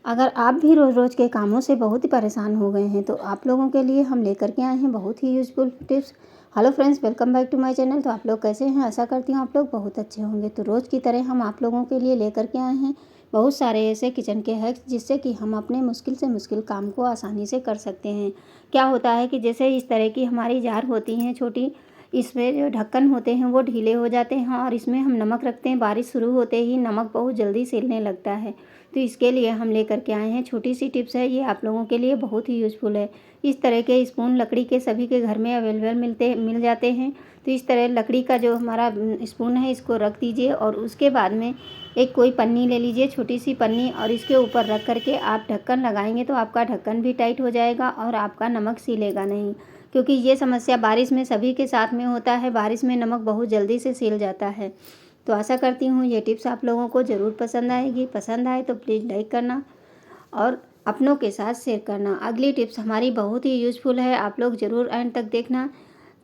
अगर आप भी रोज़-रोज़ के कामों से बहुत ही परेशान हो गए हैं, तो आप लोगों के लिए हम लेकर के आए हैं बहुत ही useful tips. Hello friends, welcome back to my channel. तो आप लोग कैसे हैं? आशा करती हूँ आप लोग बहुत अच्छे होंगे। तो रोज़ की तरह हम आप लोगों के लिए लेकर के आए हैं बहुत सारे ऐसे किचन के हैक्स, जिससे कि हम अपने मुश्किल से मुश्किल काम को आसानी से कर सकते हैं। क्या होता है कि जैसे इस तरह की हमारी जार होती हैं छोटी, इसमें जो ढक्कन होते हैं वो ढीले हो जाते हैं और इसमें हम नमक रखते हैं। बारिश शुरू होते ही नमक बहुत जल्दी सिलने लगता है। तो इसके लिए हम लेकर के आए हैं छोटी सी टिप्स है, ये आप लोगों के लिए बहुत ही यूज़फुल है। इस तरह के स्पून लकड़ी के सभी के घर में अवेलेबल मिल जाते हैं। तो इस तरह लकड़ी का जो हमारा स्पून है, इसको रख दीजिए और उसके बाद में एक कोई पन्नी ले लीजिए, छोटी सी पन्नी, और इसके ऊपर रख करके आप ढक्कन लगाएंगे तो आपका ढक्कन भी टाइट हो जाएगा और आपका नमक सीलेगा नहीं। क्योंकि ये समस्या बारिश में सभी के साथ में होता है, बारिश में नमक बहुत जल्दी से सील जाता है। तो आशा करती हूँ ये टिप्स आप लोगों को ज़रूर पसंद आएगी। पसंद आए तो प्लीज़ लाइक करना और अपनों के साथ शेयर करना। अगली टिप्स हमारी बहुत ही यूज़फुल है, आप लोग ज़रूर एंड तक देखना।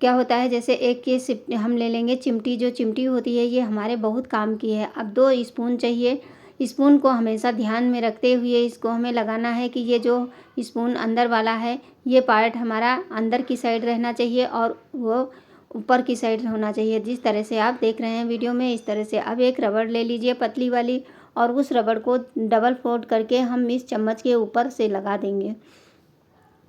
क्या होता है, जैसे एक ये हम ले लेंगे चिमटी। जो चिमटी होती है ये हमारे बहुत काम की है। अब 2 स्पून चाहिए। स्पून को हमेशा ध्यान में रखते हुए इसको हमें लगाना है कि ये जो स्पून अंदर वाला है, ये पार्ट हमारा अंदर की साइड रहना चाहिए और वो ऊपर की साइड होना चाहिए। जिस तरह से आप देख रहे हैं वीडियो में, इस तरह से। अब एक रबड़ ले लीजिए पतली वाली, और उस रबड़ को डबल फोल्ड करके हम इस चम्मच के ऊपर से लगा देंगे।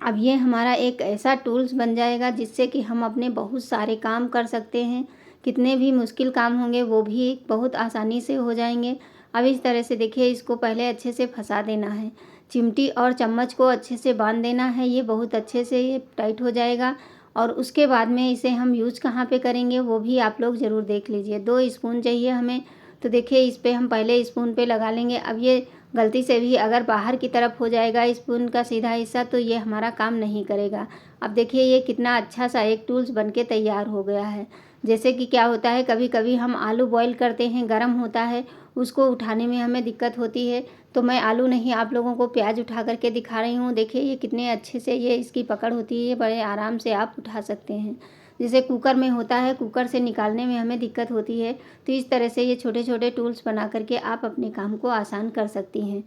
अब ये हमारा एक ऐसा टूल्स बन जाएगा जिससे कि हम अपने बहुत सारे काम कर सकते हैं। कितने भी मुश्किल काम होंगे वो भी बहुत आसानी से हो जाएंगे। अब इस तरह से देखिए, इसको पहले अच्छे से फंसा देना है। चिमटी और चम्मच को अच्छे से बांध देना है, ये बहुत अच्छे से ये टाइट हो जाएगा। और उसके बाद में इसे हम यूज कहाँ पे करेंगे वो भी आप लोग ज़रूर देख लीजिए। 2 स्पून चाहिए हमें। तो देखिए, इस पे हम पहले स्पून पे लगा लेंगे। अब ये गलती से भी अगर बाहर की तरफ हो जाएगा स्पून का सीधा हिस्सा, तो ये हमारा काम नहीं करेगा। अब देखिए, ये कितना अच्छा सा एक टूल्स बन के तैयार हो गया है। जैसे कि क्या होता है, कभी कभी हम आलू बॉईल करते हैं, गर्म होता है, उसको उठाने में हमें दिक्कत होती है। तो मैं आलू नहीं, आप लोगों को प्याज उठा करके दिखा रही हूँ। देखिए ये कितने अच्छे से ये इसकी पकड़ होती है, ये बड़े आराम से आप उठा सकते हैं। जैसे कुकर में होता है, कुकर से निकालने में हमें दिक्कत होती है। तो इस तरह से ये छोटे छोटे टूल्स बना करके आप अपने काम को आसान कर सकती हैं।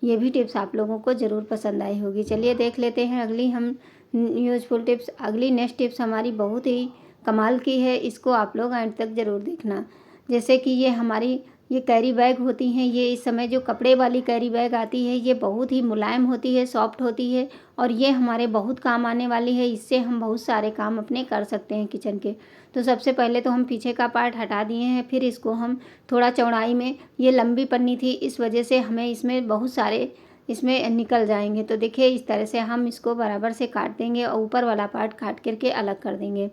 ये भी टिप्स आप लोगों को ज़रूर पसंद आई होगी। चलिए देख लेते हैं अगली हम यूज़फुल टिप्स। अगली नेक्स्ट टिप्स हमारी बहुत ही कमाल की है, इसको आप लोग एंड तक ज़रूर देखना। जैसे कि ये हमारी ये कैरी बैग होती हैं, ये इस समय जो कपड़े वाली कैरी बैग आती है, ये बहुत ही मुलायम होती है, सॉफ्ट होती है, और ये हमारे बहुत काम आने वाली है। इससे हम बहुत सारे काम अपने कर सकते हैं किचन के। तो सबसे पहले तो हम पीछे का पार्ट हटा दिए हैं, फिर इसको हम थोड़ा चौड़ाई में, ये लंबी पन्नी थी इस वजह से हमें इसमें बहुत सारे इसमें निकल जाएंगे। तो देखिए, इस तरह से हम इसको बराबर से काट देंगे और ऊपर वाला पार्ट काट करके अलग कर देंगे।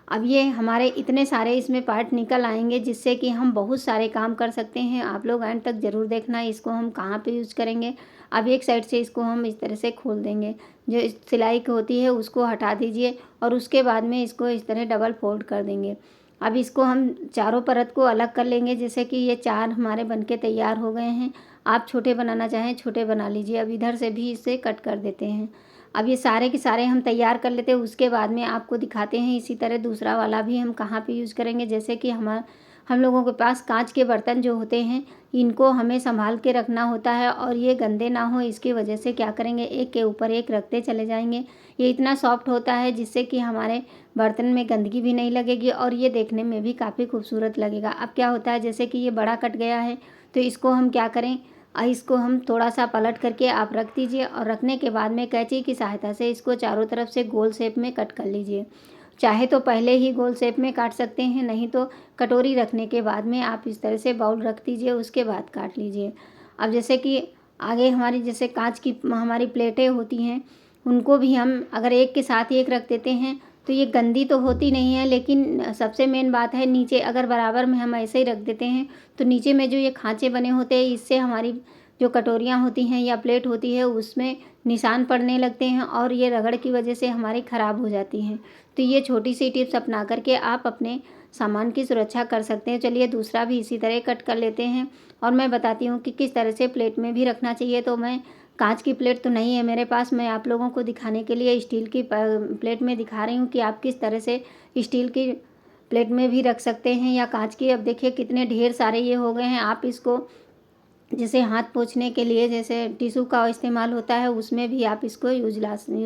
अब ये हमारे इतने सारे इसमें पार्ट निकल आएंगे जिससे कि हम बहुत सारे काम कर सकते हैं। आप लोग एंड तक ज़रूर देखना इसको हम कहाँ पे यूज़ करेंगे। अब एक साइड से इसको हम इस तरह से खोल देंगे, जो इस सिलाई की होती है उसको हटा दीजिए, और उसके बाद में इसको इस तरह डबल फोल्ड कर देंगे। अब इसको हम चारों परत को अलग कर लेंगे, जैसे कि ये 4 हमारे बनके तैयार हो गए हैं। आप छोटे बनाना चाहें छोटे बना लीजिए। अब इधर से भी इसे कट कर देते हैं। अब ये सारे के सारे हम तैयार कर लेते हैं, उसके बाद में आपको दिखाते हैं इसी तरह दूसरा वाला भी हम कहाँ पे यूज़ करेंगे। जैसे कि हम लोगों के पास कांच के बर्तन जो होते हैं, इनको हमें संभाल के रखना होता है और ये गंदे ना हो, इसकी वजह से क्या करेंगे, एक के ऊपर एक रखते चले जाएंगे। ये इतना सॉफ्ट होता है जिससे कि हमारे बर्तन में गंदगी भी नहीं लगेगी और ये देखने में भी काफ़ी खूबसूरत लगेगा। अब क्या होता है, जैसे कि ये बड़ा कट गया है, तो इसको हम क्या करें, इसको हम थोड़ा सा पलट करके आप रख दीजिए, और रखने के बाद में कैंची की सहायता से इसको चारों तरफ से गोल शेप में कट कर लीजिए। चाहे तो पहले ही गोल शेप में काट सकते हैं, नहीं तो कटोरी रखने के बाद में आप इस तरह से बाउल रख दीजिए, उसके बाद काट लीजिए। अब जैसे कि आगे हमारी जैसे कांच की हमारी प्लेटें होती हैं, उनको भी हम अगर एक के साथ ही एक रख देते हैं तो ये गंदी तो होती नहीं है, लेकिन सबसे मेन बात है, नीचे अगर बराबर में हम ऐसे ही रख देते हैं तो नीचे में जो ये खांचे बने होते हैं, इससे हमारी जो कटोरियाँ होती हैं या प्लेट होती है उसमें निशान पड़ने लगते हैं और ये रगड़ की वजह से हमारी ख़राब हो जाती हैं। तो ये छोटी सी टिप्स अपना करके आप अपने सामान की सुरक्षा कर सकते हैं। चलिए दूसरा भी इसी तरह कट कर लेते हैं, और मैं बताती हूँ कि किस तरह से प्लेट में भी रखना चाहिए। तो मैं कांच की प्लेट तो नहीं है मेरे पास, मैं आप लोगों को दिखाने के लिए स्टील की प्लेट में दिखा रही हूँ कि आप किस तरह से स्टील की प्लेट में भी रख सकते हैं या कांच की। अब देखिए कितने ढेर सारे ये हो गए हैं। आप इसको जैसे हाथ पोंछने के लिए जैसे टिश्यू का इस्तेमाल होता है, उसमें भी आप इसको यूज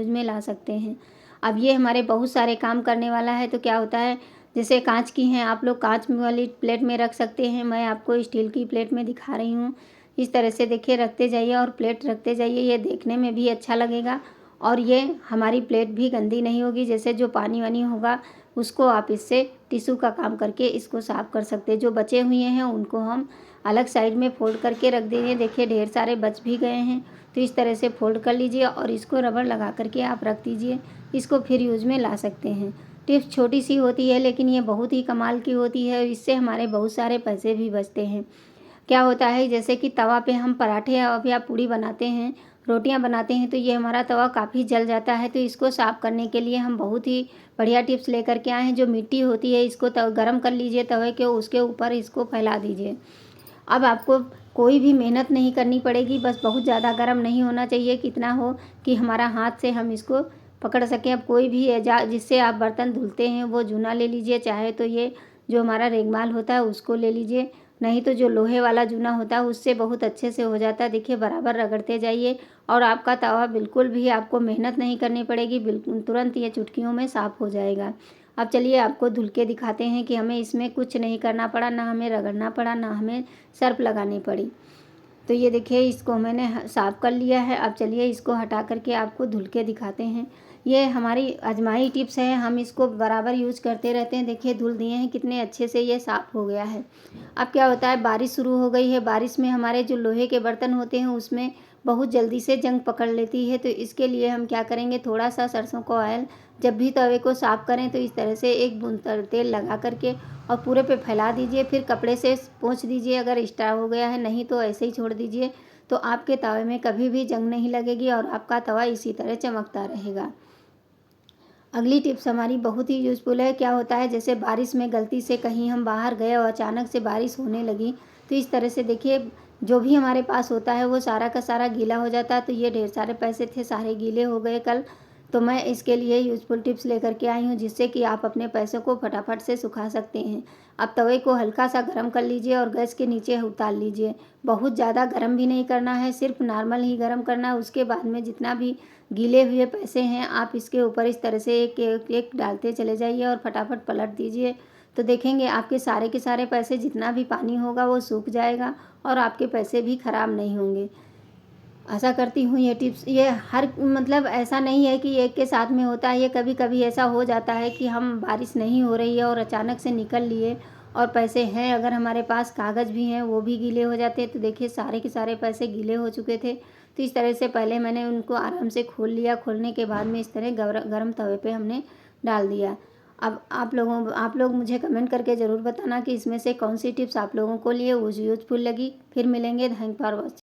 में ला सकते हैं। अब ये हमारे बहुत सारे काम करने वाला है। तो क्या होता है, जैसे कांच की हैं, आप लोग कांच वाली प्लेट में रख सकते हैं। मैं आपको स्टील की प्लेट में दिखा रही हूँ। इस तरह से देखिए रखते जाइए और प्लेट रखते जाइए, ये देखने में भी अच्छा लगेगा और ये हमारी प्लेट भी गंदी नहीं होगी। जैसे जो पानी वानी होगा उसको आप इससे टिश्यू का काम करके इसको साफ़ कर सकते हैं। जो बचे हुए हैं उनको हम अलग साइड में फ़ोल्ड करके रख देंगे। देखिए ढेर सारे बच भी गए हैं, तो इस तरह से फ़ोल्ड कर लीजिए और इसको रबड़ लगा करके आप रख दीजिए। इसको फिर यूज़ में ला सकते हैं। टिप्स छोटी सी होती है लेकिन ये बहुत ही कमाल की होती है। इससे हमारे बहुत सारे पैसे भी बचते हैं। क्या होता है, जैसे कि तवा पे हम पराठे या पूड़ी बनाते हैं, रोटियां बनाते हैं, तो ये हमारा तवा काफ़ी जल जाता है। तो इसको साफ़ करने के लिए हम बहुत ही बढ़िया टिप्स लेकर के आए हैं। जो मिट्टी होती है इसको गरम कर लीजिए तवे के, उसके ऊपर इसको फैला दीजिए। अब आपको कोई भी मेहनत नहीं करनी पड़ेगी, बस बहुत ज़्यादा गर्म नहीं होना चाहिए, कितना हो कि हमारा हाथ से हम इसको पकड़ सकें। अब कोई भी जिससे आप बर्तन धुलते हैं वो जूना ले लीजिए, चाहे तो ये जो हमारा रेगमाल होता है उसको ले लीजिए, नहीं तो जो लोहे वाला जूना होता है उससे बहुत अच्छे से हो जाता है। देखिए बराबर रगड़ते जाइए और आपका तवा बिल्कुल भी आपको मेहनत नहीं करनी पड़ेगी, बिल्कुल तुरंत ये चुटकियों में साफ़ हो जाएगा। अब चलिए आपको धुल के दिखाते हैं कि हमें इसमें कुछ नहीं करना पड़ा, ना हमें रगड़ना पड़ा, ना हमें सर्फ लगानी पड़ी। तो ये देखिए इसको मैंने साफ़ कर लिया है। अब चलिए इसको हटा करके आपको धुल के दिखाते हैं। ये हमारी अजमाई टिप्स है, हम इसको बराबर यूज़ करते रहते हैं। देखिए धुल दिए हैं, कितने अच्छे से ये साफ़ हो गया है। अब क्या होता है, बारिश शुरू हो गई है, बारिश में हमारे जो लोहे के बर्तन होते हैं उसमें बहुत जल्दी से जंग पकड़ लेती है। तो इसके लिए हम क्या करेंगे, थोड़ा सा सरसों का ऑयल जब भी तवे को साफ़ करें तो इस तरह से एक बूंद तेल लगा करके और पूरे पे फैला दीजिए। फिर कपड़े से पोंछ दीजिए, अगर एक्स्ट्रा हो गया है, नहीं तो ऐसे ही छोड़ दीजिए। तो आपके तवे में कभी भी जंग नहीं लगेगी और आपका तवा इसी तरह चमकता रहेगा। अगली टिप्स हमारी बहुत ही यूज़फुल है। क्या होता है, जैसे बारिश में गलती से कहीं हम बाहर गए और अचानक से बारिश होने लगी, तो इस तरह से देखिए जो भी हमारे पास होता है वो सारा का सारा गीला हो जाता है। तो ये ढेर सारे पैसे थे, सारे गीले हो गए कल। तो मैं इसके लिए यूज़फुल टिप्स लेकर के आई हूँ, जिससे कि आप अपने पैसों को फटाफट से सुखा सकते हैं। आप तवे को हल्का सा गर्म कर लीजिए और गैस के नीचे उतार लीजिए। बहुत ज़्यादा गर्म भी नहीं करना है, सिर्फ नॉर्मल ही गर्म करना है। उसके बाद में जितना भी गीले हुए पैसे हैं आप इसके ऊपर इस तरह से एक एक एक डालते चले जाइए और फटाफट पलट दीजिए। तो देखेंगे आपके सारे के सारे पैसे, जितना भी पानी होगा वो सूख जाएगा और आपके पैसे भी ख़राब नहीं होंगे। आशा करती हूँ ये टिप्स, ये हर मतलब ऐसा नहीं है कि एक के साथ में होता है, ये कभी कभी ऐसा हो जाता है कि हम बारिश नहीं हो रही है और अचानक से निकल लिए और पैसे हैं, अगर हमारे पास कागज़ भी हैं वो भी गीले हो जाते हैं। तो देखिए सारे के सारे पैसे गीले हो चुके थे। तो इस तरह से पहले मैंने उनको आराम से खोल लिया, खोलने के बाद में इस तरह गरम तवे पे हमने डाल दिया। अब आप लोग मुझे कमेंट करके ज़रूर बताना कि इसमें से कौन सी टिप्स आप लोगों को लिए यूज़फुल लगी। फिर मिलेंगे, थैंक फॉर वॉचिंग।